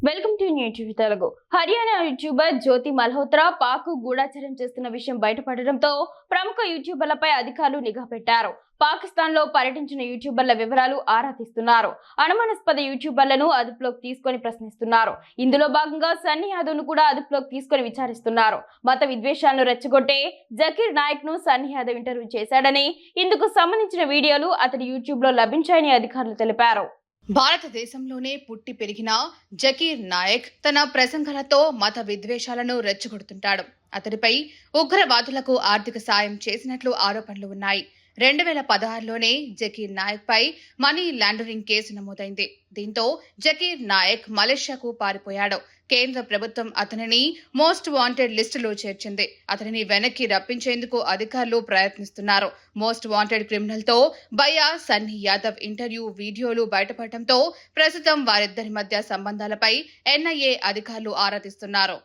Welcome to new TV Telugu. Haryana YouTuber Jyoti Malhotra Pak గూఢాచారం చేస్తున్న విషయం బయటపడడంతో ప్రముఖ యూట్యూబర్లపై అధికారులు నిఘా పెట్టారు. పాకిస్తాన్ లో పర్యటించిన యూట్యూబర్ల వివరాలు ఆరా తీస్తున్నారు. అనుమానాస్పద యూట్యూబర్లను అదుపులోకి తీసుకొని ప్రశ్నిస్తున్నారు. ఇందులో భాగంగా సన్నీ యాదవ్ ను కూడా అదుపులోకి తీసుకొని విచారిస్తున్నారు. మత విద్వేషాలను రెచ్చగొట్టే జకీర్ నాయక్ ను సన్నీ యాదవ్ ఇంటర్వ్యూ చేశాడని, ఇందుకు సంబంధించిన వీడియోలు అతడి యూట్యూబ్ లో లభించాయని అధికారులు తెలిపారు. భారతదేశంలోనే పుట్టి పెరిగిన జకీర్ నాయక్ తన ప్రసంగాలతో మత విద్వేషాలను రెచ్చగొడుతుంటాడు. అతడిపై ఉగ్రవాదులకు ఆర్థిక సాయం చేసినట్లు ఆరోపణలు ఉన్నాయి. 2016లోనే జకీర్ నాయక్ పై మనీ లాండరింగ్ కేసు నమోదైంది. దీంతో జకీర్ నాయక్ మలేషియాకు పారిపోయాడు. కేంద్ర ప్రభుత్వం అతనిని మోస్ట్ వాంటెడ్ లిస్టులో చేర్చింది. అతనిని వెనక్కి రప్పించేందుకు అధికారులు ప్రయత్నిస్తున్నారు. మోస్ట్ వాంటెడ్ క్రిమినల్ తో భయ్యా సన్నీ యాదవ్ ఇంటర్వ్యూ వీడియోలు బయటపడటంతో ప్రస్తుతం వారిద్దరి మధ్య సంబంధాలపై ఎన్ఐఏ అధికారులు ఆరా తీస్తున్నారు.